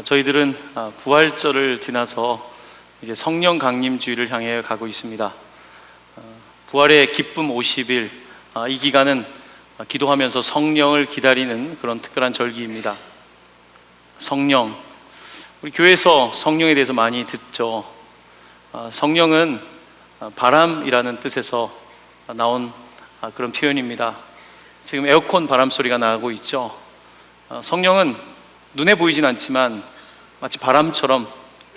저희들은 부활절을 지나서 이제 성령 강림 주일을 향해 가고 있습니다. 부활의 기쁨 50일, 이 기간은 기도하면서 성령을 기다리는 그런 특별한 절기입니다. 성령, 우리 교회에서 성령에 대해서 많이 듣죠. 성령은 바람이라는 뜻에서 나온 그런 표현입니다. 지금 에어컨 바람 소리가 나고 있죠. 성령은 눈에 보이진 않지만 마치 바람처럼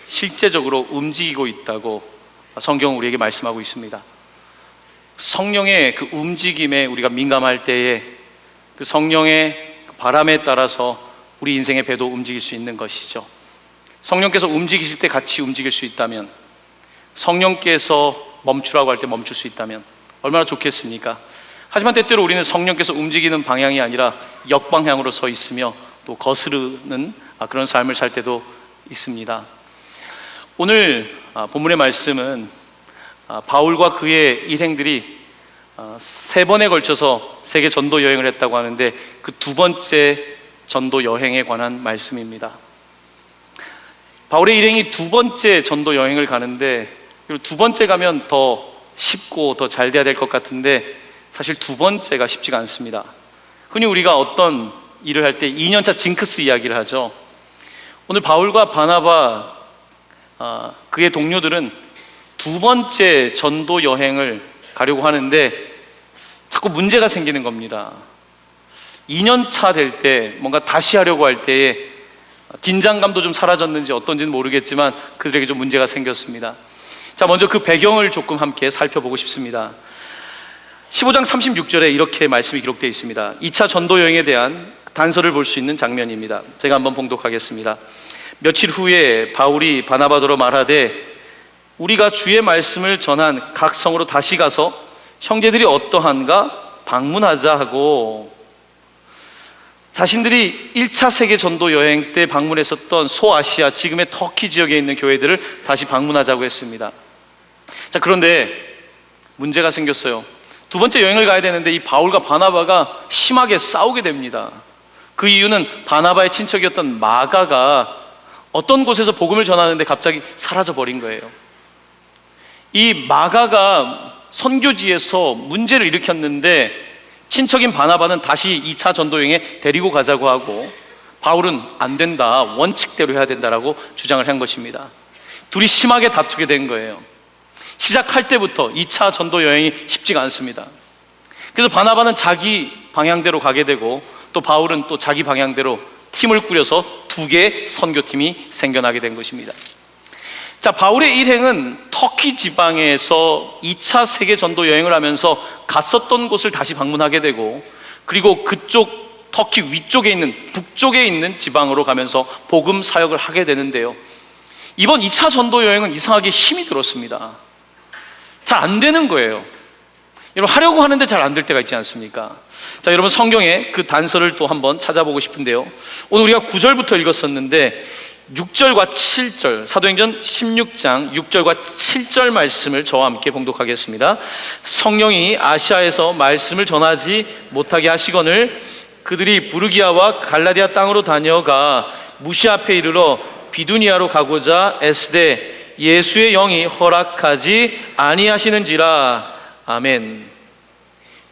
실제적으로 움직이고 있다고 성경은 우리에게 말씀하고 있습니다. 성령의 그 움직임에 우리가 민감할 때에 그 성령의 바람에 따라서 우리 인생의 배도 움직일 수 있는 것이죠. 성령께서 움직이실 때 같이 움직일 수 있다면, 성령께서 멈추라고 할 때 멈출 수 있다면 얼마나 좋겠습니까? 하지만 때때로 우리는 성령께서 움직이는 방향이 아니라 역방향으로 서 있으며 또 거스르는 그런 삶을 살 때도 있습니다. 오늘 본문의 말씀은 바울과 그의 일행들이 3번에 걸쳐서 세계 전도 여행을 했다고 하는데 그 2번째 전도 여행에 관한 말씀입니다. 바울의 일행이 2번째 전도 여행을 가는데, 2번째 가면 더 쉽고 더 잘 돼야 될 것 같은데 사실 2번째가 쉽지가 않습니다. 흔히 우리가 어떤 일을 할 때 2년차 징크스 이야기를 하죠. 오늘 바울과 바나바 그의 동료들은 2번째 전도 여행을 가려고 하는데 자꾸 문제가 생기는 겁니다. 2년차 될 때 뭔가 다시 하려고 할 때에 긴장감도 좀 사라졌는지 어떤지는 모르겠지만 그들에게 좀 문제가 생겼습니다. 자, 먼저 그 배경을 조금 함께 살펴보고 싶습니다. 15장 36절에 이렇게 말씀이 기록되어 있습니다. 2차 전도 여행에 대한 단서를 볼 수 있는 장면입니다. 제가 한번 봉독하겠습니다. 며칠 후에 바울이 바나바더러 말하되 우리가 주의 말씀을 전한 각 성으로 다시 가서 형제들이 어떠한가 방문하자 하고, 자신들이 1차 세계 전도 여행 때 방문했었던 소아시아, 지금의 터키 지역에 있는 교회들을 다시 방문하자고 했습니다. 자, 그런데 문제가 생겼어요. 2번째 여행을 가야 되는데 이 바울과 바나바가 심하게 싸우게 됩니다. 그 이유는 바나바의 친척이었던 마가가 어떤 곳에서 복음을 전하는데 갑자기 사라져 버린 거예요. 이 마가가 선교지에서 문제를 일으켰는데 친척인 바나바는 다시 2차 전도 여행에 데리고 가자고 하고, 바울은 안 된다, 원칙대로 해야 된다라고 주장을 한 것입니다. 둘이 심하게 다투게 된 거예요. 시작할 때부터 2차 전도 여행이 쉽지가 않습니다. 그래서 바나바는 자기 방향대로 가게 되고 또 바울은 또 자기 방향대로 팀을 꾸려서 2개의 선교팀이 생겨나게 된 것입니다. 자, 바울의 일행은 터키 지방에서 2차 세계 전도 여행을 하면서 갔었던 곳을 다시 방문하게 되고, 그리고 그쪽 터키 위쪽에 있는, 북쪽에 있는 지방으로 가면서 복음 사역을 하게 되는데요, 이번 2차 전도 여행은 이상하게 힘이 들었습니다. 잘 안 되는 거예요. 여러분, 하려고 하는데 잘 안 될 때가 있지 않습니까? 자, 여러분, 성경의 그 단서를 또 한번 찾아보고 싶은데요, 오늘 우리가 9절부터 읽었었는데 6절과 7절, 사도행전 16장 6절과 7절 말씀을 저와 함께 봉독하겠습니다. 성령이 아시아에서 말씀을 전하지 못하게 하시거늘 그들이 부르기아와 갈라디아 땅으로 다녀가 무시 앞에 이르러 비두니아로 가고자 애쓰되 예수의 영이 허락하지 아니하시는지라. 아멘.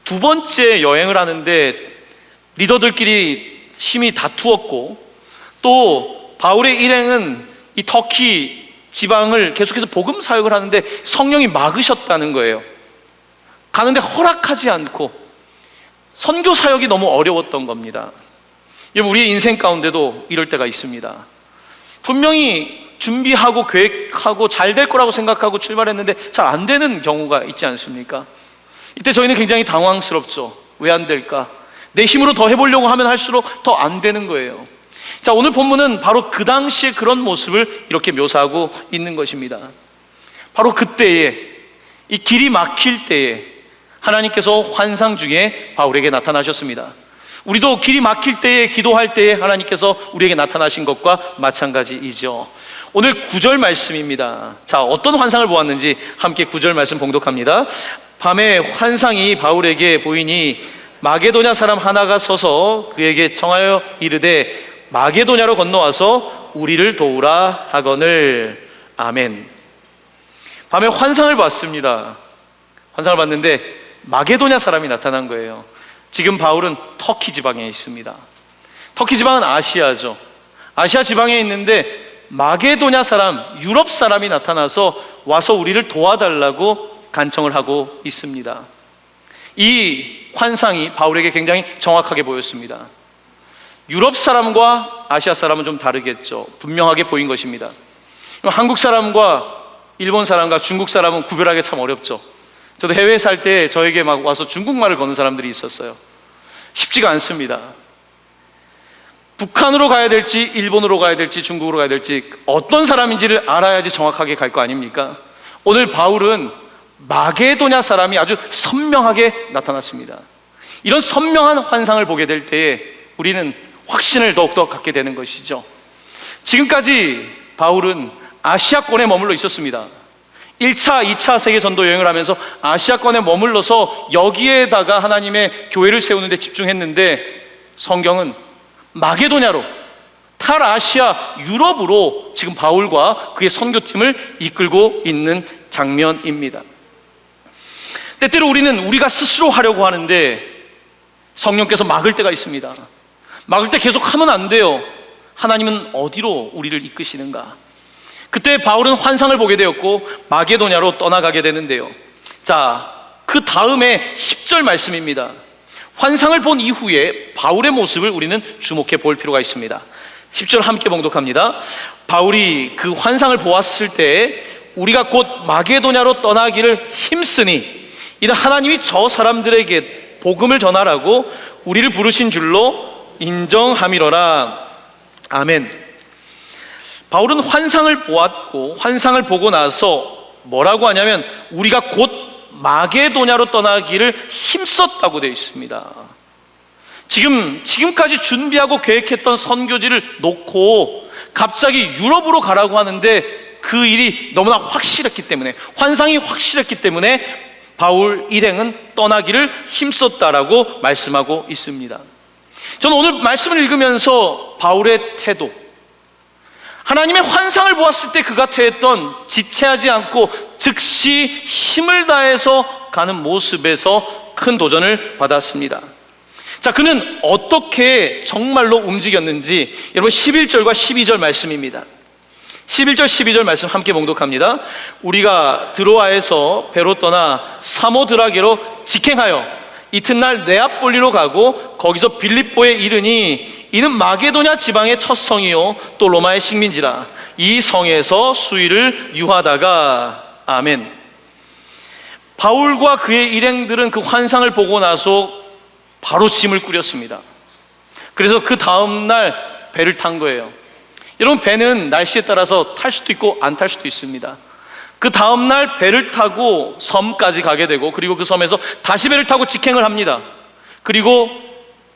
2번째 여행을 하는데 리더들끼리 심히 다투었고, 또 바울의 일행은 이 터키 지방을 계속해서 복음 사역을 하는데 성령이 막으셨다는 거예요. 가는데 허락하지 않고, 선교 사역이 너무 어려웠던 겁니다. 여러분, 우리의 인생 가운데도 이럴 때가 있습니다. 분명히 준비하고 계획하고 잘 될 거라고 생각하고 출발했는데 잘 안 되는 경우가 있지 않습니까? 이때 저희는 굉장히 당황스럽죠. 왜 안 될까? 내 힘으로 더 해보려고 하면 할수록 더 안 되는 거예요. 자, 오늘 본문은 바로 그 당시에 그런 모습을 이렇게 묘사하고 있는 것입니다. 바로 그때에, 이 길이 막힐 때에 하나님께서 환상 중에 바울에게 나타나셨습니다. 우리도 길이 막힐 때에, 기도할 때에 하나님께서 우리에게 나타나신 것과 마찬가지이죠. 오늘 9절 말씀입니다. 자, 어떤 환상을 보았는지 함께 9절 말씀 봉독합니다. 밤에 환상이 바울에게 보이니 마게도냐 사람 하나가 서서 그에게 청하여 이르되 마게도냐로 건너와서 우리를 도우라 하거늘. 아멘. 밤에 환상을 봤습니다. 환상을 봤는데 마게도냐 사람이 나타난 거예요. 지금 바울은 터키 지방에 있습니다. 터키 지방은 아시아죠. 아시아 지방에 있는데 마게도냐 사람, 유럽 사람이 나타나서 와서 우리를 도와달라고 간청을 하고 있습니다. 이 환상이 바울에게 굉장히 정확하게 보였습니다. 유럽 사람과 아시아 사람은 좀 다르겠죠. 분명하게 보인 것입니다. 한국 사람과 일본 사람과 중국 사람은 구별하기 참 어렵죠. 저도 해외에 살 때 저에게 막 와서 중국말을 거는 사람들이 있었어요. 쉽지가 않습니다. 북한으로 가야 될지 일본으로 가야 될지 중국으로 가야 될지 어떤 사람인지를 알아야지 정확하게 갈 거 아닙니까? 오늘 바울은 마게도냐 사람이 아주 선명하게 나타났습니다. 이런 선명한 환상을 보게 될 때에 우리는 확신을 더욱더 갖게 되는 것이죠. 지금까지 바울은 아시아권에 머물러 있었습니다. 1차, 2차 세계전도 여행을 하면서 아시아권에 머물러서 여기에다가 하나님의 교회를 세우는 데 집중했는데 성경은 마게도냐로, 탈아시아 유럽으로 지금 바울과 그의 선교팀을 이끌고 있는 장면입니다. 때때로 우리는 우리가 스스로 하려고 하는데 성령께서 막을 때가 있습니다. 막을 때 계속 하면 안 돼요. 하나님은 어디로 우리를 이끄시는가? 그때 바울은 환상을 보게 되었고 마게도냐로 떠나가게 되는데요. 자, 그 다음에 10절 말씀입니다. 환상을 본 이후에 바울의 모습을 우리는 주목해 볼 필요가 있습니다. 10절 함께 봉독합니다. 바울이 그 환상을 보았을 때 우리가 곧 마게도냐로 떠나기를 힘쓰니 이는 하나님이 저 사람들에게 복음을 전하라고 우리를 부르신 줄로 인정함이로라. 아멘. 바울은 환상을 보았고 환상을 보고 나서 뭐라고 하냐면 우리가 곧 마게도냐로 떠나기를 힘썼다고 되어 있습니다. 지금까지 준비하고 계획했던 선교지를 놓고 갑자기 유럽으로 가라고 하는데 그 일이 너무나 확실했기 때문에, 환상이 확실했기 때문에 바울 일행은 떠나기를 힘썼다라고 말씀하고 있습니다. 저는 오늘 말씀을 읽으면서 바울의 태도, 하나님의 환상을 보았을 때 그가 태했던 지체하지 않고 즉시 힘을 다해서 가는 모습에서 큰 도전을 받았습니다. 자, 그는 어떻게 정말로 움직였는지 여러분 11절과 12절 말씀입니다. 11절 12절 말씀 함께 봉독합니다. 우리가 드로아에서 배로 떠나 사모드라게로 직행하여 이튿날 네아폴리로 가고 거기서 빌립보에 이르니 이는 마게도냐 지방의 첫 성이요 또 로마의 식민지라. 이 성에서 수일을 유하다가. 아멘. 바울과 그의 일행들은 그 환상을 보고 나서 바로 짐을 꾸렸습니다. 그래서 그 다음날 배를 탄 거예요. 여러분, 배는 날씨에 따라서 탈 수도 있고 안 탈 수도 있습니다. 그 다음날 배를 타고 섬까지 가게 되고, 그리고 그 섬에서 다시 배를 타고 직행을 합니다. 그리고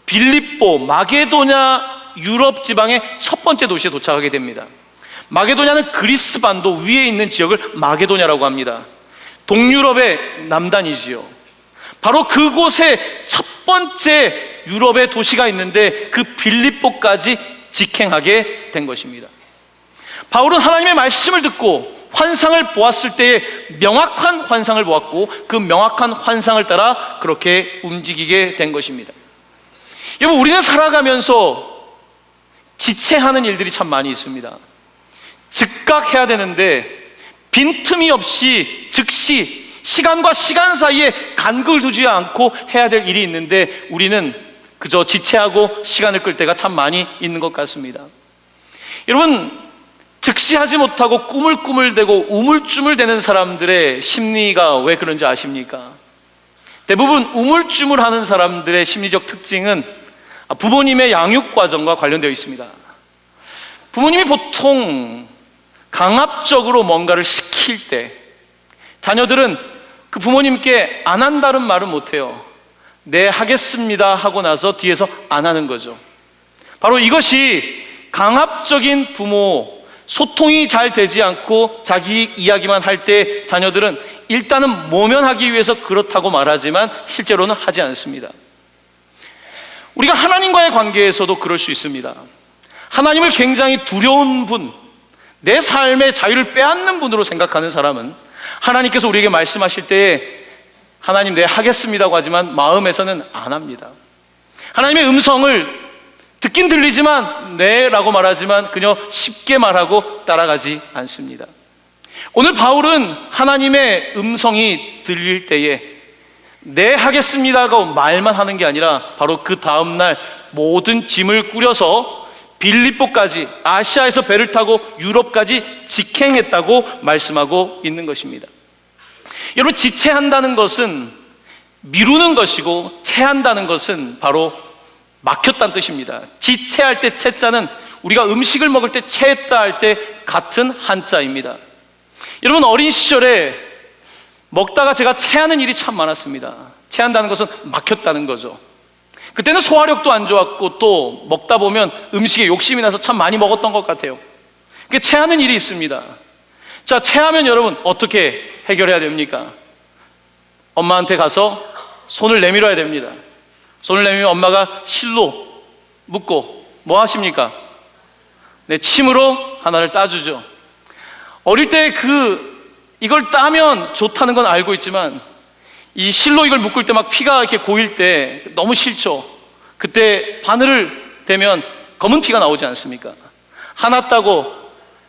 빌립보, 마게도냐 유럽 지방의 첫 번째 도시에 도착하게 됩니다. 마게도냐는 그리스 반도 위에 있는 지역을 마게도냐라고 합니다. 동유럽의 남단이지요. 바로 그곳에 첫 번째 유럽의 도시가 있는데 그 빌립보까지 직행하게 된 것입니다. 바울은 하나님의 말씀을 듣고 환상을 보았을 때에 명확한 환상을 보았고 그 명확한 환상을 따라 그렇게 움직이게 된 것입니다. 여러분, 우리는 살아가면서 지체하는 일들이 참 많이 있습니다. 즉각 해야 되는데 빈틈이 없이 즉시 시간과 시간 사이에 간격을 두지 않고 해야 될 일이 있는데 우리는 그저 지체하고 시간을 끌 때가 참 많이 있는 것 같습니다. 여러분, 즉시 하지 못하고 꾸물꾸물대고 우물쭈물대는 사람들의 심리가 왜 그런지 아십니까? 대부분 우물쭈물하는 사람들의 심리적 특징은 부모님의 양육 과정과 관련되어 있습니다. 부모님이 보통 강압적으로 뭔가를 시킬 때 자녀들은 그 부모님께 안 한다는 말은 못해요. 네, 하겠습니다 하고 나서 뒤에서 안 하는 거죠. 바로 이것이 강압적인 부모, 소통이 잘 되지 않고 자기 이야기만 할 때 자녀들은 일단은 모면하기 위해서 그렇다고 말하지만 실제로는 하지 않습니다. 우리가 하나님과의 관계에서도 그럴 수 있습니다. 하나님을 굉장히 두려운 분, 내 삶의 자유를 빼앗는 분으로 생각하는 사람은 하나님께서 우리에게 말씀하실 때에 하나님 네 하겠습니다고 하지만 마음에서는 안 합니다. 하나님의 음성을 듣긴 들리지만 네 라고 말하지만 그저 쉽게 말하고 따라가지 않습니다. 오늘 바울은 하나님의 음성이 들릴 때에 네 하겠습니다고 말만 하는 게 아니라 바로 그 다음날 모든 짐을 꾸려서 빌립보까지, 아시아에서 배를 타고 유럽까지 직행했다고 말씀하고 있는 것입니다. 여러분, 지체한다는 것은 미루는 것이고 체한다는 것은 바로 막혔다는 뜻입니다. 지체할 때 체자는 우리가 음식을 먹을 때 체했다 할 때 같은 한자입니다. 여러분, 어린 시절에 먹다가 제가 체하는 일이 참 많았습니다. 체한다는 것은 막혔다는 거죠. 그때는 소화력도 안 좋았고 또 먹다 보면 음식에 욕심이 나서 참 많이 먹었던 것 같아요. 그게 체하는 일이 있습니다. 자, 체하면 여러분 어떻게 해결해야 됩니까? 엄마한테 가서 손을 내밀어야 됩니다. 손을 내밀면 엄마가 실로 묶고 뭐 하십니까? 네, 침으로 하나를 따주죠. 어릴 때 이걸 따면 좋다는 건 알고 있지만 이 실로 이걸 묶을 때 막 피가 이렇게 고일 때 너무 싫죠. 그때 바늘을 대면 검은 피가 나오지 않습니까? 하나 따고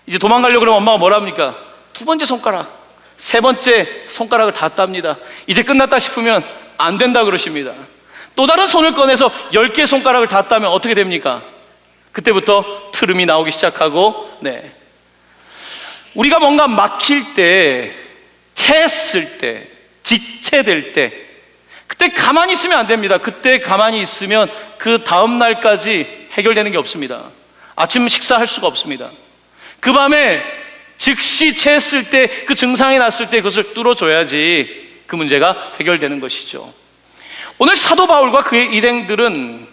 이제 도망가려고 그러면 엄마가 뭐라 합니까? 두 번째 손가락, 세 번째 손가락을 다 땁니다. 이제 끝났다 싶으면 안 된다 그러십니다. 또 다른 손을 꺼내서 10개 손가락을 다 따면 어떻게 됩니까? 그때부터 트름이 나오기 시작하고, 네. 우리가 뭔가 막힐 때, 체했을 때, 지체될 때, 그때 가만히 있으면 안 됩니다. 그때 가만히 있으면 그 다음 날까지 해결되는 게 없습니다. 아침 식사할 수가 없습니다. 그 밤에 즉시 체했을 때, 그 증상이 났을 때 그것을 뚫어줘야지 그 문제가 해결되는 것이죠. 오늘 사도 바울과 그의 일행들은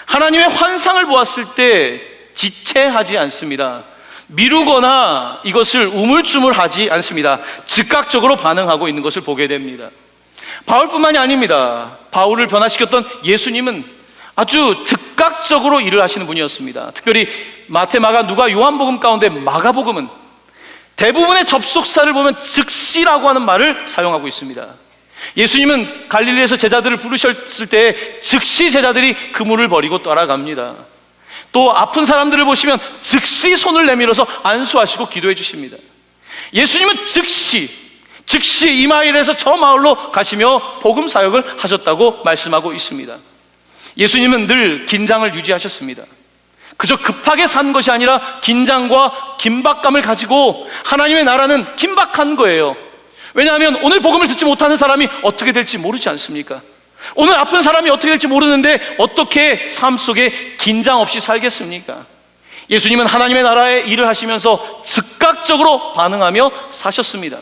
하나님의 환상을 보았을 때 지체하지 않습니다. 미루거나 이것을 우물쭈물하지 않습니다. 즉각적으로 반응하고 있는 것을 보게 됩니다. 바울뿐만이 아닙니다. 바울을 변화시켰던 예수님은 아주 즉각적으로 일을 하시는 분이었습니다. 특별히 마태, 마가, 누가, 요한복음 가운데 마가복음은 대부분의 접속사를 보면 즉시라고 하는 말을 사용하고 있습니다. 예수님은 갈릴리에서 제자들을 부르셨을 때 즉시 제자들이 그물을 버리고 따라갑니다. 또 아픈 사람들을 보시면 즉시 손을 내밀어서 안수하시고 기도해 주십니다. 예수님은 즉시 이 마을에서 저 마을로 가시며 복음 사역을 하셨다고 말씀하고 있습니다. 예수님은 늘 긴장을 유지하셨습니다. 그저 급하게 산 것이 아니라 긴장과 긴박감을 가지고 하나님의 나라는 긴박한 거예요. 왜냐하면 오늘 복음을 듣지 못하는 사람이 어떻게 될지 모르지 않습니까? 오늘 아픈 사람이 어떻게 될지 모르는데 어떻게 삶 속에 긴장 없이 살겠습니까? 예수님은 하나님의 나라의 일을 하시면서 즉각적으로 반응하며 사셨습니다.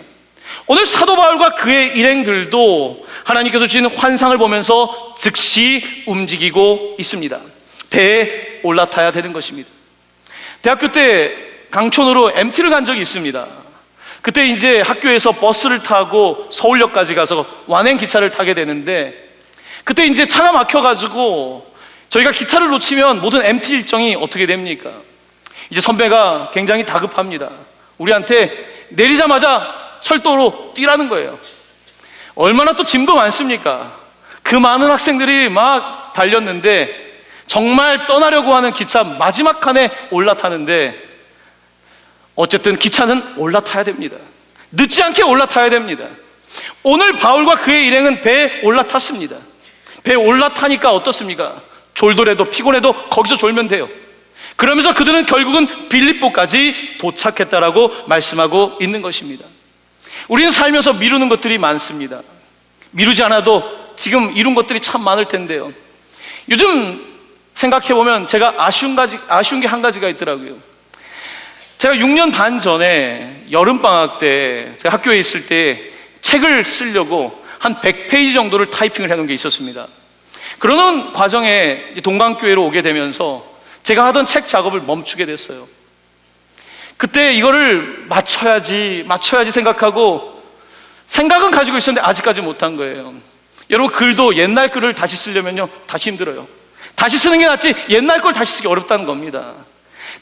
오늘 사도 바울과 그의 일행들도 하나님께서 주신 환상을 보면서 즉시 움직이고 있습니다. 배에 올라타야 되는 것입니다. 대학교 때 강촌으로 MT를 간 적이 있습니다. 그때 이제 학교에서 버스를 타고 서울역까지 가서 완행 기차를 타게 되는데, 그때 이제 차가 막혀가지고 저희가 기차를 놓치면 모든 MT 일정이 어떻게 됩니까? 이제 선배가 굉장히 다급합니다. 우리한테 내리자마자 철도로 뛰라는 거예요. 얼마나 또 짐도 많습니까? 그 많은 학생들이 막 달렸는데 정말 떠나려고 하는 기차 마지막 칸에 올라타는데, 어쨌든 기차는 올라타야 됩니다. 늦지 않게 올라타야 됩니다. 오늘 바울과 그의 일행은 배에 올라탔습니다. 배에 올라타니까 어떻습니까? 졸더라도 피곤해도 거기서 졸면 돼요. 그러면서 그들은 결국은 빌립보까지 도착했다라고 말씀하고 있는 것입니다. 우리는 살면서 미루는 것들이 많습니다. 미루지 않아도 지금 이룬 것들이 참 많을 텐데요. 요즘 생각해보면 제가 아쉬운 게 한 가지가 있더라고요. 제가 6년 반 전에 여름방학 때 제가 학교에 있을 때 책을 쓰려고 한 100페이지 정도를 타이핑을 해놓은 게 있었습니다. 그러는 과정에 동강교회로 오게 되면서 제가 하던 책 작업을 멈추게 됐어요. 그때 이거를 맞춰야지 생각하고 생각은 가지고 있었는데 아직까지 못한 거예요. 여러분, 글도 옛날 글을 다시 쓰려면요 다시 힘들어요. 다시 쓰는 게 낫지 옛날 걸 다시 쓰기 어렵다는 겁니다.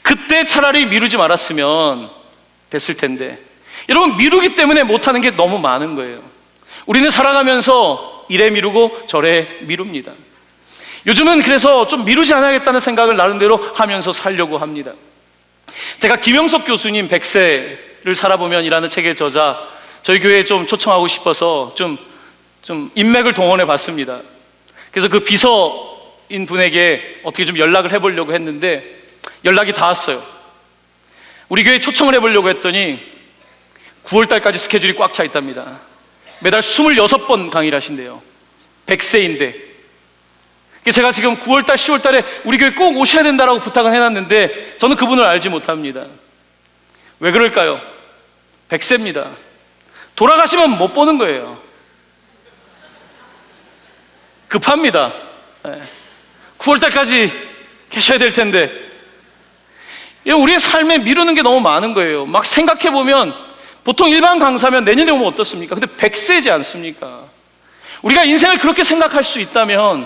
그때 차라리 미루지 말았으면 됐을 텐데. 여러분, 미루기 때문에 못하는 게 너무 많은 거예요. 우리는 살아가면서 이래 미루고 저래 미룹니다. 요즘은 그래서 좀 미루지 않아야겠다는 생각을 나름대로 하면서 살려고 합니다. 제가 김영석 교수님 100세를 살아보면이라는 책의 저자, 저희 교회에 좀 초청하고 싶어서 좀 인맥을 동원해 봤습니다. 그래서 그 비서인 분에게 어떻게 좀 연락을 해보려고 했는데 연락이 닿았어요. 우리 교회에 초청을 해보려고 했더니 9월달까지 스케줄이 꽉 차 있답니다. 매달 26번 강의를 하신대요. 100세인데. 제가 지금 9월달, 10월달에 우리 교회 꼭 오셔야 된다라고 부탁을 해놨는데 저는 그분을 알지 못합니다. 왜 그럴까요? 100세입니다. 돌아가시면 못 보는 거예요. 급합니다. 9월달까지 계셔야 될 텐데. 우리의 삶에 미루는 게 너무 많은 거예요. 막 생각해보면 보통 일반 강사면 내년에 오면 어떻습니까? 근데 100세지 않습니까? 우리가 인생을 그렇게 생각할 수 있다면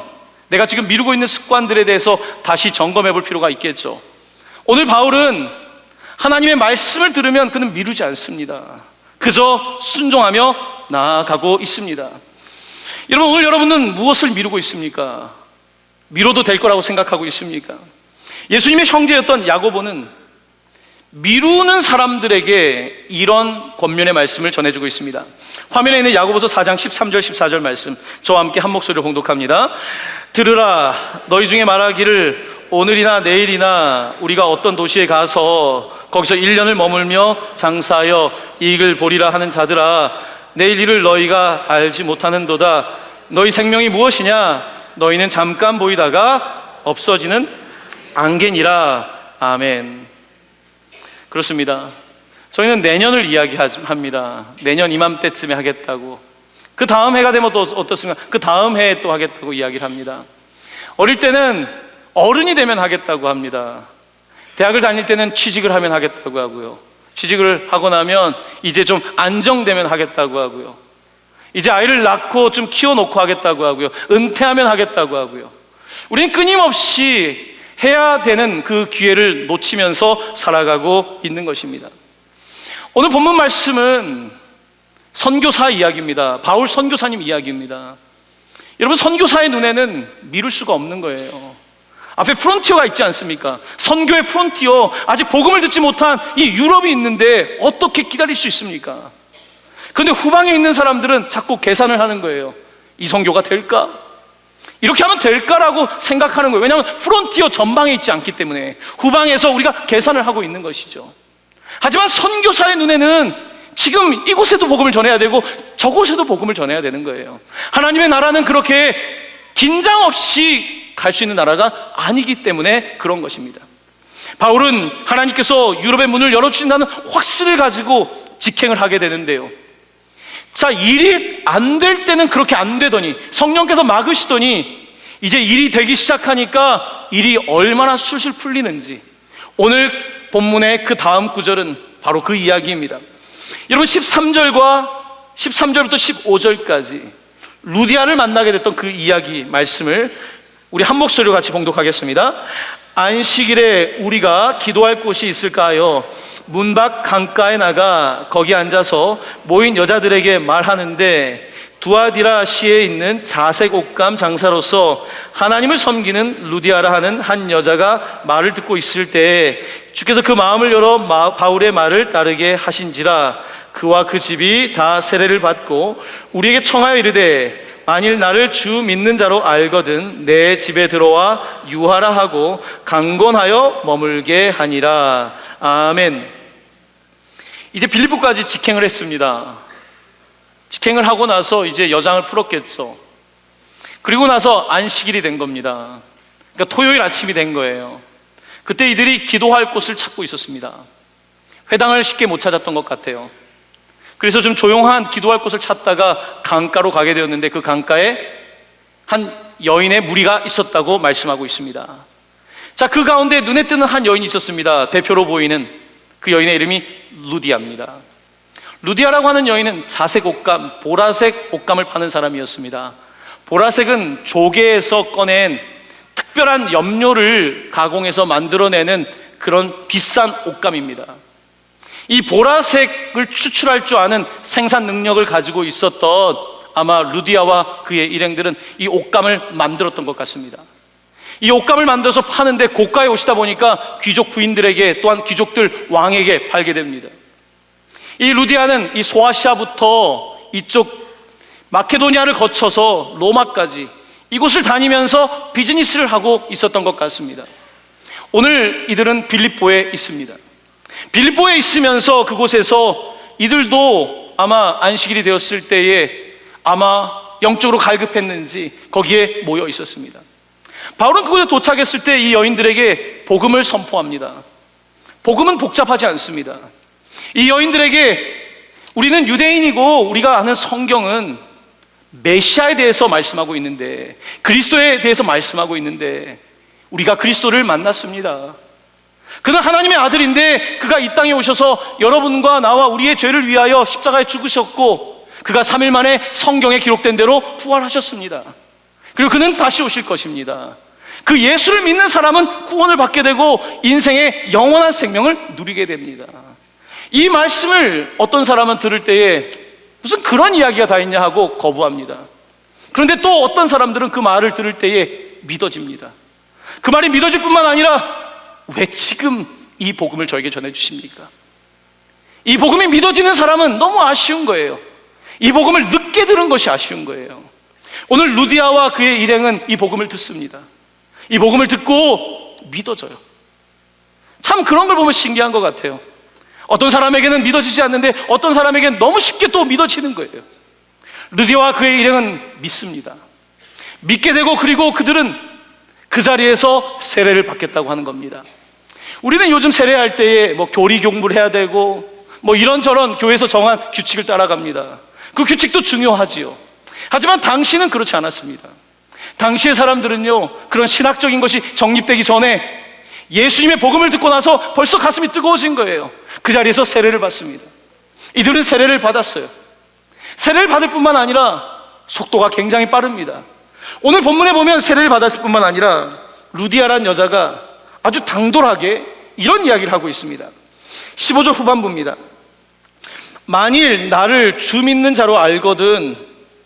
내가 지금 미루고 있는 습관들에 대해서 다시 점검해 볼 필요가 있겠죠. 오늘 바울은 하나님의 말씀을 들으면 그는 미루지 않습니다. 그저 순종하며 나아가고 있습니다. 여러분, 오늘 여러분은 무엇을 미루고 있습니까? 미뤄도 될 거라고 생각하고 있습니까? 예수님의 형제였던 야고보는 미루는 사람들에게 이런 권면의 말씀을 전해주고 있습니다. 화면에 있는 야고보서 4장 13절 14절 말씀, 저와 함께 한 목소리로 봉독합니다. 들으라, 너희 중에 말하기를 오늘이나 내일이나 우리가 어떤 도시에 가서 거기서 1년을 머물며 장사하여 이익을 보리라 하는 자들아, 내일 일을 너희가 알지 못하는도다. 너희 생명이 무엇이냐? 너희는 잠깐 보이다가 없어지는 안개니라. 아멘. 그렇습니다. 저희는 내년을 이야기합니다. 내년 이맘때쯤에 하겠다고. 그 다음 해가 되면 또 어떻습니까? 그 다음 해에 또 하겠다고 이야기를 합니다. 어릴 때는 어른이 되면 하겠다고 합니다. 대학을 다닐 때는 취직을 하면 하겠다고 하고요. 취직을 하고 나면 이제 좀 안정되면 하겠다고 하고요. 이제 아이를 낳고 좀 키워놓고 하겠다고 하고요. 은퇴하면 하겠다고 하고요. 우리는 끊임없이 해야 되는 그 기회를 놓치면서 살아가고 있는 것입니다. 오늘 본문 말씀은 선교사 이야기입니다. 바울 선교사님 이야기입니다. 여러분, 선교사의 눈에는 미룰 수가 없는 거예요. 앞에 프론티어가 있지 않습니까? 선교의 프론티어, 아직 복음을 듣지 못한 이 유럽이 있는데 어떻게 기다릴 수 있습니까? 그런데 후방에 있는 사람들은 자꾸 계산을 하는 거예요. 이 선교가 될까? 이렇게 하면 될까라고 생각하는 거예요. 왜냐하면 프론티어 전방에 있지 않기 때문에 후방에서 우리가 계산을 하고 있는 것이죠. 하지만 선교사의 눈에는 지금 이곳에도 복음을 전해야 되고 저곳에도 복음을 전해야 되는 거예요. 하나님의 나라는 그렇게 긴장 없이 갈 수 있는 나라가 아니기 때문에 그런 것입니다. 바울은 하나님께서 유럽의 문을 열어주신다는 확신을 가지고 직행을 하게 되는데요. 자, 일이 안 될 때는 그렇게 안 되더니 성령께서 막으시더니 이제 일이 되기 시작하니까 일이 얼마나 술술 풀리는지, 오늘 본문의 그 다음 구절은 바로 그 이야기입니다. 여러분, 13절부터 15절까지 루디아를 만나게 됐던 그 이야기 말씀을 우리 한 목소리로 같이 봉독하겠습니다. 안식일에 우리가 기도할 곳이 있을까요? 문 밖 강가에 나가 거기 앉아서 모인 여자들에게 말하는데, 두아디라시에 있는 자색 옷감 장사로서 하나님을 섬기는 루디아라 하는 한 여자가 말을 듣고 있을 때 주께서 그 마음을 열어 바울의 말을 따르게 하신지라. 그와 그 집이 다 세례를 받고 우리에게 청하여 이르되, 만일 나를 주 믿는 자로 알거든 내 집에 들어와 유하라 하고 강권하여 머물게 하니라. 아멘. 이제 빌립보까지 직행을 했습니다. 직행을 하고 나서 이제 여장을 풀었겠죠. 그리고 나서 안식일이 된 겁니다. 그러니까 토요일 아침이 된 거예요. 그때 이들이 기도할 곳을 찾고 있었습니다. 회당을 쉽게 못 찾았던 것 같아요. 그래서 좀 조용한 기도할 곳을 찾다가 강가로 가게 되었는데, 그 강가에 한 여인의 무리가 있었다고 말씀하고 있습니다. 자, 그 가운데 눈에 띄는 한 여인이 있었습니다. 대표로 보이는 그 여인의 이름이 루디아입니다. 루디아라고 하는 여인은 자색 옷감, 보라색 옷감을 파는 사람이었습니다. 보라색은 조개에서 꺼낸 특별한 염료를 가공해서 만들어내는 그런 비싼 옷감입니다. 이 보라색을 추출할 줄 아는 생산 능력을 가지고 있었던 아마 루디아와 그의 일행들은 이 옷감을 만들었던 것 같습니다. 이 옷감을 만들어서 파는데 고가의 옷이다 보니까 귀족 부인들에게, 또한 귀족들 왕에게 팔게 됩니다. 이 루디아는 이 소아시아부터 이쪽 마케도니아를 거쳐서 로마까지 이곳을 다니면서 비즈니스를 하고 있었던 것 같습니다. 오늘 이들은 빌립보에 있습니다. 빌립보에 있으면서 그곳에서 이들도 아마 안식일이 되었을 때에 아마 영적으로 갈급했는지 거기에 모여 있었습니다. 바울은 그곳에 도착했을 때 이 여인들에게 복음을 선포합니다. 복음은 복잡하지 않습니다. 이 여인들에게 우리는 유대인이고 우리가 아는 성경은 메시아에 대해서 말씀하고 있는데, 그리스도에 대해서 말씀하고 있는데 우리가 그리스도를 만났습니다. 그는 하나님의 아들인데 그가 이 땅에 오셔서 여러분과 나와 우리의 죄를 위하여 십자가에 죽으셨고 그가 3일 만에 성경에 기록된 대로 부활하셨습니다. 그리고 그는 다시 오실 것입니다. 그 예수를 믿는 사람은 구원을 받게 되고 인생의 영원한 생명을 누리게 됩니다. 이 말씀을 어떤 사람은 들을 때에 무슨 그런 이야기가 다 있냐 하고 거부합니다. 그런데 또 어떤 사람들은 그 말을 들을 때에 믿어집니다. 그 말이 믿어질 뿐만 아니라 왜 지금 이 복음을 저에게 전해주십니까? 이 복음이 믿어지는 사람은 너무 아쉬운 거예요. 이 복음을 늦게 들은 것이 아쉬운 거예요. 오늘 루디아와 그의 일행은 이 복음을 듣습니다. 이 복음을 듣고 믿어져요. 참 그런 걸 보면 신기한 것 같아요. 어떤 사람에게는 믿어지지 않는데 어떤 사람에게는 너무 쉽게 또 믿어지는 거예요. 루디아와 그의 일행은 믿습니다. 믿게 되고 그리고 그들은 그 자리에서 세례를 받겠다고 하는 겁니다. 우리는 요즘 세례할 때에 교리 공부를 해야 되고 이런저런 교회에서 정한 규칙을 따라갑니다. 그 규칙도 중요하지요. 하지만 당시는 그렇지 않았습니다. 당시의 사람들은요, 그런 신학적인 것이 정립되기 전에 예수님의 복음을 듣고 나서 벌써 가슴이 뜨거워진 거예요. 그 자리에서 세례를 받습니다. 이들은 세례를 받았어요. 세례를 받을 뿐만 아니라 속도가 굉장히 빠릅니다. 오늘 본문에 보면 세례를 받았을 뿐만 아니라 루디아라는 여자가 아주 당돌하게 이런 이야기를 하고 있습니다. 15절 후반부입니다. 만일 나를 주 믿는 자로 알거든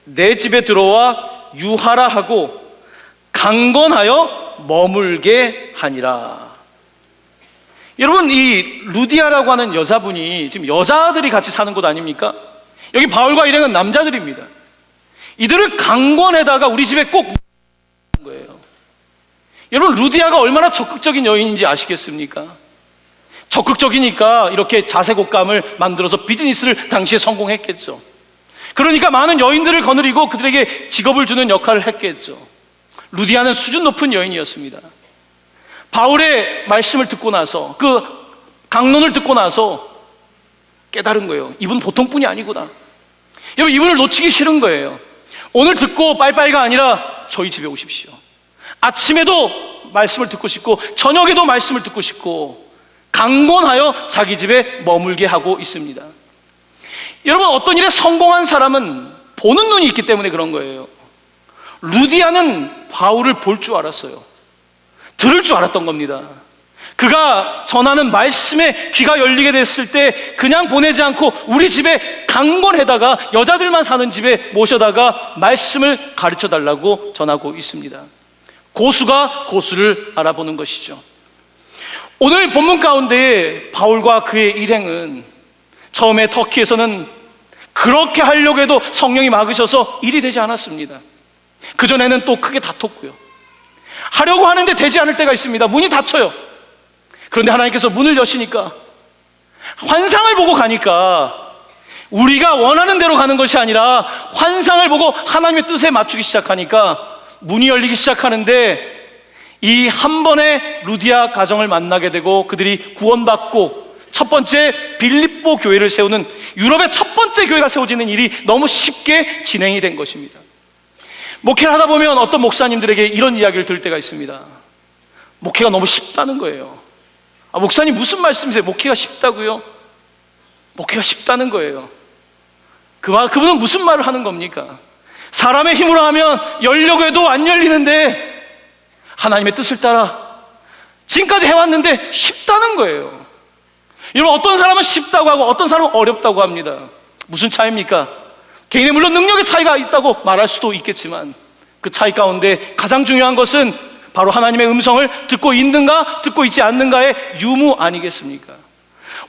내 집에 들어와 유하라 하고 강건하여 머물게 하니라. 여러분, 이 루디아라고 하는 여자분이 지금 여자들이 같이 사는 곳 아닙니까? 여기 바울과 일행은 남자들입니다. 이들을 강권에다가 우리 집에 꼭 거예요. 여러분, 루디아가 얼마나 적극적인 여인인지 아시겠습니까? 적극적이니까 이렇게 자색옷감을 만들어서 비즈니스를 당시에 성공했겠죠. 그러니까 많은 여인들을 거느리고 그들에게 직업을 주는 역할을 했겠죠. 루디아는 수준 높은 여인이었습니다. 바울의 말씀을 듣고 나서, 그 강론을 듣고 나서 깨달은 거예요. 이분 보통 분이 아니구나. 여러분, 이분을 놓치기 싫은 거예요. 오늘 듣고 빠이빠이가 아니라 저희 집에 오십시오. 아침에도 말씀을 듣고 싶고 저녁에도 말씀을 듣고 싶고 강권하여 자기 집에 머물게 하고 있습니다. 여러분, 어떤 일에 성공한 사람은 보는 눈이 있기 때문에 그런 거예요. 루디아는 바울을 볼 줄 알았어요. 들을 줄 알았던 겁니다. 그가 전하는 말씀에 귀가 열리게 됐을 때 그냥 보내지 않고 우리 집에 강권에다가 여자들만 사는 집에 모셔다가 말씀을 가르쳐 달라고 전하고 있습니다. 고수가 고수를 알아보는 것이죠. 오늘 본문 가운데 바울과 그의 일행은 처음에 터키에서는 그렇게 하려고 해도 성령이 막으셔서 일이 되지 않았습니다. 그전에는 또 크게 다퉜고요. 하려고 하는데 되지 않을 때가 있습니다. 문이 닫혀요. 그런데 하나님께서 문을 여시니까, 환상을 보고 가니까 우리가 원하는 대로 가는 것이 아니라 환상을 보고 하나님의 뜻에 맞추기 시작하니까 문이 열리기 시작하는데, 이 한 번에 루디아 가정을 만나게 되고 그들이 구원받고 첫 번째 빌립보 교회를 세우는, 유럽의 첫 번째 교회가 세워지는 일이 너무 쉽게 진행이 된 것입니다. 목회를 하다 보면 어떤 목사님들에게 이런 이야기를 들을 때가 있습니다. 목회가 너무 쉽다는 거예요. 목사님 무슨 말씀이세요? 목회가 쉽다고요? 목회가 쉽다는 거예요. 그분은 무슨 말을 하는 겁니까? 사람의 힘으로 하면 열려고 해도 안 열리는데 하나님의 뜻을 따라 지금까지 해왔는데 쉽다는 거예요. 여러분, 어떤 사람은 쉽다고 하고 어떤 사람은 어렵다고 합니다. 무슨 차이입니까? 개인의 물론 능력의 차이가 있다고 말할 수도 있겠지만 그 차이 가운데 가장 중요한 것은 바로 하나님의 음성을 듣고 있는가 듣고 있지 않는가의 유무 아니겠습니까?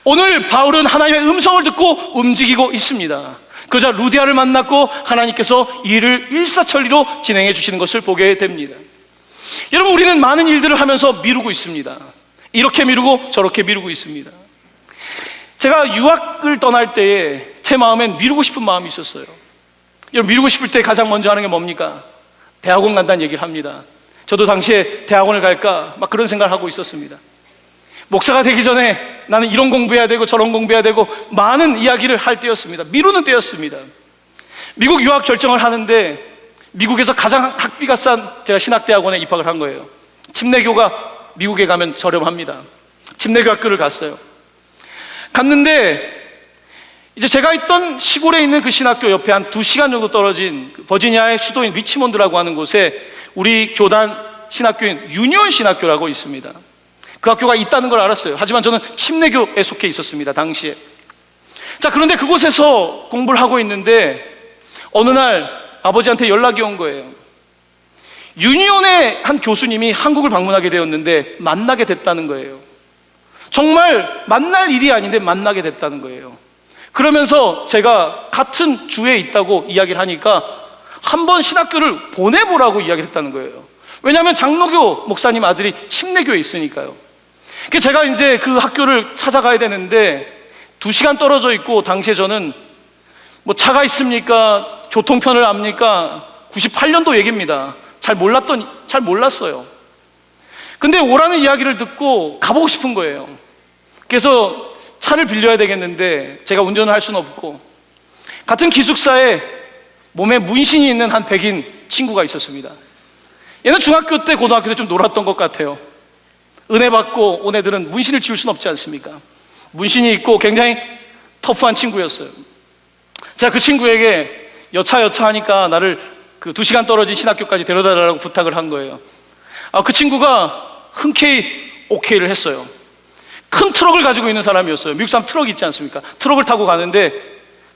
오늘 바울은 하나님의 음성을 듣고 움직이고 있습니다. 그러자 루디아를 만났고 하나님께서 일을 일사천리로 진행해 주시는 것을 보게 됩니다. 여러분, 우리는 많은 일들을 하면서 미루고 있습니다. 이렇게 미루고 저렇게 미루고 있습니다. 제가 유학을 떠날 때에 제 마음엔 미루고 싶은 마음이 있었어요. 여러분, 미루고 싶을 때 가장 먼저 하는 게 뭡니까? 대학원 간다는 얘기를 합니다. 저도 당시에 대학원을 갈까 막 그런 생각을 하고 있었습니다. 목사가 되기 전에 나는 이런 공부해야 되고 저런 공부해야 되고 많은 이야기를 할 때였습니다. 미루는 때였습니다. 미국 유학 결정을 하는데 미국에서 가장 학비가 싼 제가 신학대학원에 입학을 한 거예요. 침례교가 미국에 가면 저렴합니다. 침례교 학교를 갔어요. 갔는데 이제 제가 있던 시골에 있는 그 신학교 옆에 한 2시간 정도 떨어진 버지니아의 수도인 리치몬드라고 하는 곳에 우리 교단 신학교인 유니온 신학교라고 있습니다. 그 학교가 있다는 걸 알았어요. 하지만 저는 침례교에 속해 있었습니다, 당시에. 자, 그런데 그곳에서 공부를 하고 있는데 어느 날 아버지한테 연락이 온 거예요. 유니온의 한 교수님이 한국을 방문하게 되었는데 만나게 됐다는 거예요. 정말 만날 일이 아닌데 만나게 됐다는 거예요. 그러면서 제가 같은 주에 있다고 이야기를 하니까 한번 신학교를 보내보라고 이야기를 했다는 거예요. 왜냐하면 장로교 목사님 아들이 침례교에 있으니까요. 그래서 제가 이제 그 학교를 찾아가야 되는데 2시간 떨어져 있고, 당시에 저는 뭐 차가 있습니까? 교통편을 압니까? 98년도 얘기입니다. 잘 몰랐어요. 근데 오라는 이야기를 듣고 가보고 싶은 거예요. 그래서 차를 빌려야 되겠는데 제가 운전을 할 수는 없고, 같은 기숙사에 몸에 문신이 있는 한 백인 친구가 있었습니다. 얘는 중학교 때 고등학교 때 좀 놀았던 것 같아요. 은혜 받고 온 애들은 문신을 지울 수는 없지 않습니까? 문신이 있고 굉장히 터프한 친구였어요. 제가 그 친구에게 여차 하니까 나를 그 2시간 떨어진 신학교까지 데려다 달라고 부탁을 한 거예요. 그 친구가 흔쾌히 오케이를 했어요. 큰 트럭을 가지고 있는 사람이었어요. 미국 사람 트럭 있지 않습니까? 트럭을 타고 가는데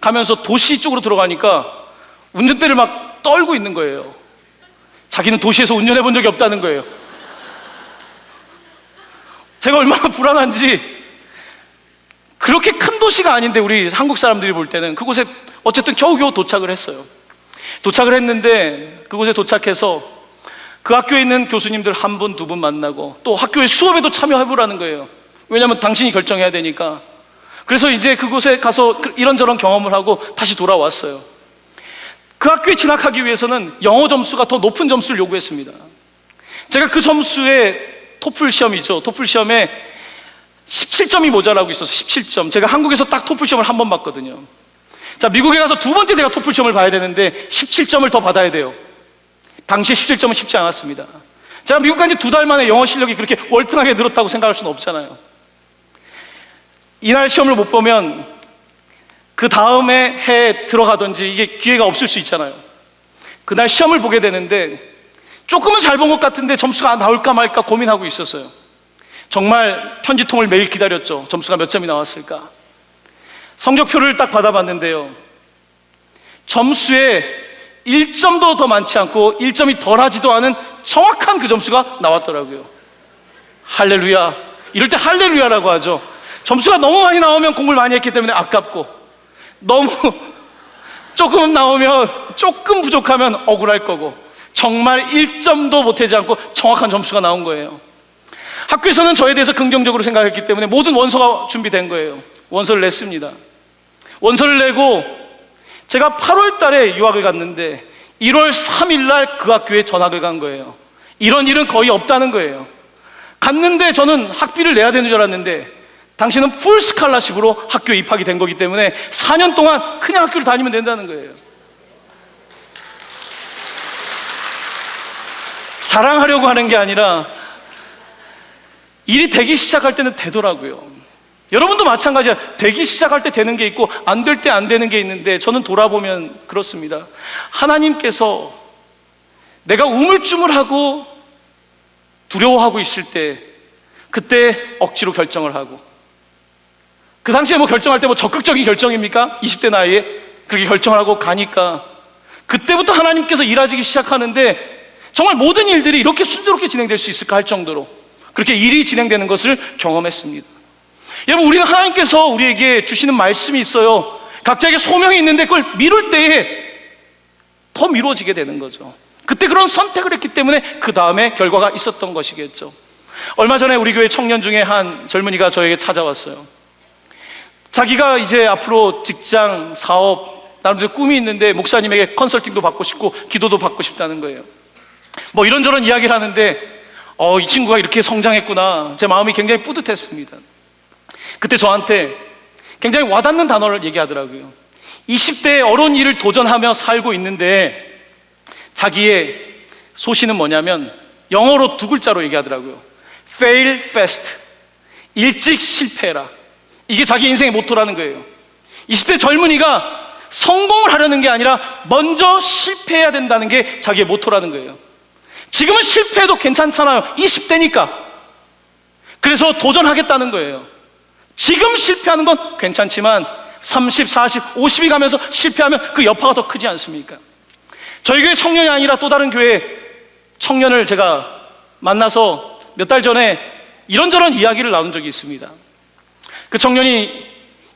가면서 도시 쪽으로 들어가니까 운전대를 막 떨고 있는 거예요. 자기는 도시에서 운전해 본 적이 없다는 거예요. 제가 얼마나 불안한지. 그렇게 큰 도시가 아닌데 우리 한국 사람들이 볼 때는 그곳에 어쨌든 겨우겨우 도착을 했어요. 도착을 했는데 그곳에 도착해서 그 학교에 있는 교수님들 한 분, 두 분 만나고 또 학교의 수업에도 참여해보라는 거예요. 왜냐하면 당신이 결정해야 되니까. 그래서 이제 그곳에 가서 이런저런 경험을 하고 다시 돌아왔어요. 그 학교에 진학하기 위해서는 영어 점수가 더 높은 점수를 요구했습니다. 제가 그 점수에 토플 시험이죠. 토플 시험에 17점이 모자라고 있어서 17점. 제가 한국에서 딱 토플 시험을 한 번 봤거든요. 자, 미국에 가서 두 번째 제가 토플 시험을 봐야 되는데 17점을 더 받아야 돼요. 당시에 17점은 쉽지 않았습니다. 제가 미국 간 지 2달 만에 영어 실력이 그렇게 월등하게 늘었다고 생각할 수는 없잖아요. 이날 시험을 못 보면 그 다음에 해에 들어가든지 이게 기회가 없을 수 있잖아요. 그날 시험을 보게 되는데 조금은 잘 본 것 같은데 점수가 나올까 말까 고민하고 있었어요. 정말 편지통을 매일 기다렸죠. 점수가 몇 점이 나왔을까. 성적표를 딱 받아봤는데요, 점수에 1점도 더 많지 않고 1점이 덜하지도 않은 정확한 그 점수가 나왔더라고요. 할렐루야. 이럴 때 할렐루야라고 하죠. 점수가 너무 많이 나오면 공부를 많이 했기 때문에 아깝고, 너무 조금 나오면 조금 부족하면 억울할 거고, 정말 1점도 못하지 않고 정확한 점수가 나온 거예요. 학교에서는 저에 대해서 긍정적으로 생각했기 때문에 모든 원서가 준비된 거예요. 원서를 냈습니다. 원서를 내고 제가 8월 달에 유학을 갔는데 1월 3일 날 그 학교에 전학을 간 거예요. 이런 일은 거의 없다는 거예요. 갔는데 저는 학비를 내야 되는 줄 알았는데 당신은 풀 스칼라십으로 학교에 입학이 된 거기 때문에 4년 동안 그냥 학교를 다니면 된다는 거예요. 자랑하려고 하는 게 아니라 일이 되기 시작할 때는 되더라고요. 여러분도 마찬가지야. 되기 시작할 때 되는 게 있고 안 될 때 안 되는 게 있는데, 저는 돌아보면 그렇습니다. 하나님께서 내가 우물쭈물하고 두려워하고 있을 때 그때 억지로 결정을 하고, 그 당시에 뭐 결정할 때 뭐 적극적인 결정입니까? 20대 나이에 그렇게 결정을 하고 가니까 그때부터 하나님께서 일하시기 시작하는데 정말 모든 일들이 이렇게 순조롭게 진행될 수 있을까 할 정도로 그렇게 일이 진행되는 것을 경험했습니다. 여러분, 우리는 하나님께서 우리에게 주시는 말씀이 있어요. 각자에게 소명이 있는데 그걸 미룰 때에 더 미뤄지게 되는 거죠. 그때 그런 선택을 했기 때문에 그 다음에 결과가 있었던 것이겠죠. 얼마 전에 우리 교회 청년 중에 한 젊은이가 저에게 찾아왔어요. 자기가 이제 앞으로 직장, 사업, 나름대로 꿈이 있는데 목사님에게 컨설팅도 받고 싶고 기도도 받고 싶다는 거예요. 뭐 이런저런 이야기를 하는데 이 친구가 이렇게 성장했구나, 제 마음이 굉장히 뿌듯했습니다. 그때 저한테 굉장히 와닿는 단어를 얘기하더라고요. 20대에 어려운 일을 도전하며 살고 있는데 자기의 소신은 뭐냐면 영어로 두 글자로 얘기하더라고요. Fail fast. 일찍 실패해라. 이게 자기 인생의 모토라는 거예요. 20대 젊은이가 성공을 하려는 게 아니라 먼저 실패해야 된다는 게 자기의 모토라는 거예요. 지금은 실패해도 괜찮잖아요. 20대니까. 그래서 도전하겠다는 거예요. 지금 실패하는 건 괜찮지만 30, 40, 50이 가면서 실패하면 그 여파가 더 크지 않습니까? 저희 교회 청년이 아니라 또 다른 교회 청년을 제가 만나서 몇 달 전에 이런저런 이야기를 나눈 적이 있습니다. 그 청년이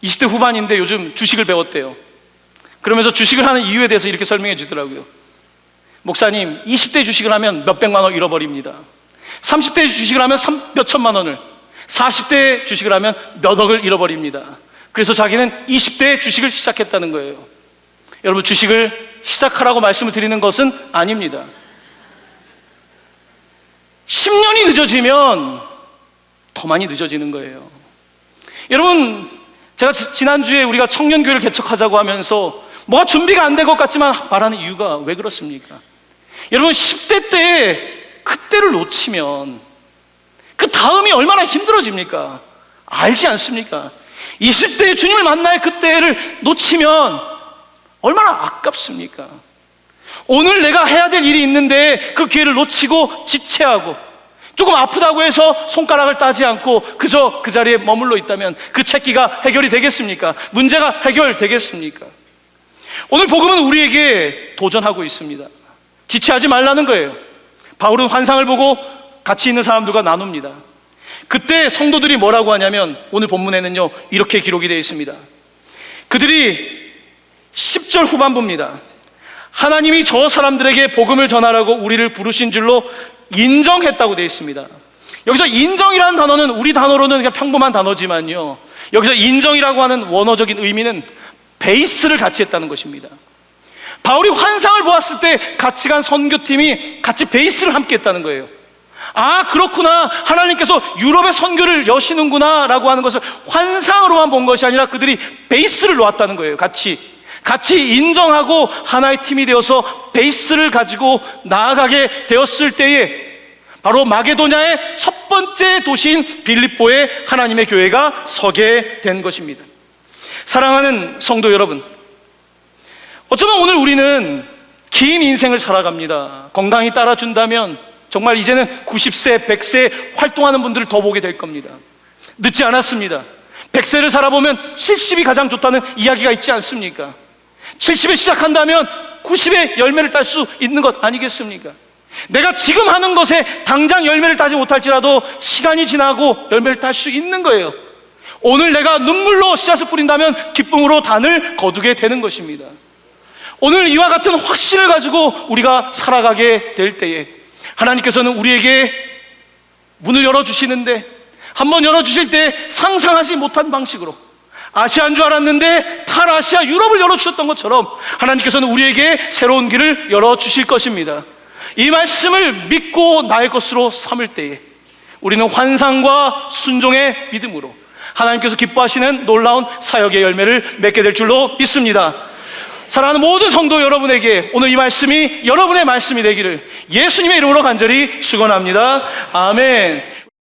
20대 후반인데 요즘 주식을 배웠대요. 그러면서 주식을 하는 이유에 대해서 이렇게 설명해 주더라고요. 목사님, 20대 주식을 하면 몇백만 원 잃어버립니다. 30대 주식을 하면 몇천만 원을, 40대 주식을 하면 몇 억을 잃어버립니다. 그래서 자기는 20대 주식을 시작했다는 거예요. 여러분, 주식을 시작하라고 말씀을 드리는 것은 아닙니다. 10년이 늦어지면 더 많이 늦어지는 거예요. 여러분, 제가 지난주에 우리가 청년교회를 개척하자고 하면서 뭐가 준비가 안 된 것 같지만 말하는 이유가 왜 그렇습니까? 여러분, 10대 때에 그때를 놓치면 그 다음이 얼마나 힘들어집니까? 알지 않습니까? 20대에 주님을 만나야 그때를 놓치면 얼마나 아깝습니까? 오늘 내가 해야 될 일이 있는데 그 기회를 놓치고 지체하고 조금 아프다고 해서 손가락을 따지 않고 그저 그 자리에 머물러 있다면 그 채기가 해결이 되겠습니까? 문제가 해결되겠습니까? 오늘 복음은 우리에게 도전하고 있습니다. 지체하지 말라는 거예요. 바울은 환상을 보고 같이 있는 사람들과 나눕니다. 그때 성도들이 뭐라고 하냐면 오늘 본문에는요 이렇게 기록이 되어 있습니다. 그들이 10절 후반부입니다. 하나님이 저 사람들에게 복음을 전하라고 우리를 부르신 줄로 인정했다고 되어 있습니다. 여기서 인정이라는 단어는 우리 단어로는 그냥 평범한 단어지만요, 여기서 인정이라고 하는 원어적인 의미는 베이스를 같이 했다는 것입니다. 바울이 환상을 보았을 때 같이 간 선교팀이 같이 베이스를 함께 했다는 거예요. 아, 그렇구나, 하나님께서 유럽의 선교를 여시는구나 라고 하는 것을 환상으로만 본 것이 아니라 그들이 베이스를 놓았다는 거예요. 같이 인정하고 하나의 팀이 되어서 베이스를 가지고 나아가게 되었을 때에 바로 마게도냐의 첫 번째 도시인 빌립보에 하나님의 교회가 서게 된 것입니다. 사랑하는 성도 여러분, 어쩌면 오늘 우리는 긴 인생을 살아갑니다. 건강이 따라준다면 정말 이제는 90세, 100세 활동하는 분들을 더 보게 될 겁니다. 늦지 않았습니다. 100세를 살아보면 70이 가장 좋다는 이야기가 있지 않습니까? 70에 시작한다면 90의 열매를 딸 수 있는 것 아니겠습니까? 내가 지금 하는 것에 당장 열매를 따지 못할지라도 시간이 지나고 열매를 딸 수 있는 거예요. 오늘 내가 눈물로 씨앗을 뿌린다면 기쁨으로 단을 거두게 되는 것입니다. 오늘 이와 같은 확신을 가지고 우리가 살아가게 될 때에 하나님께서는 우리에게 문을 열어주시는데, 한번 열어주실 때 상상하지 못한 방식으로 아시아인 줄 알았는데 탈아시아 유럽을 열어주셨던 것처럼 하나님께서는 우리에게 새로운 길을 열어주실 것입니다. 이 말씀을 믿고 나의 것으로 삼을 때에 우리는 환상과 순종의 믿음으로 하나님께서 기뻐하시는 놀라운 사역의 열매를 맺게 될 줄로 믿습니다. 사랑하는 모든 성도 여러분에게 오늘 이 말씀이 여러분의 말씀이 되기를 예수님의 이름으로 간절히 축원합니다. 아멘.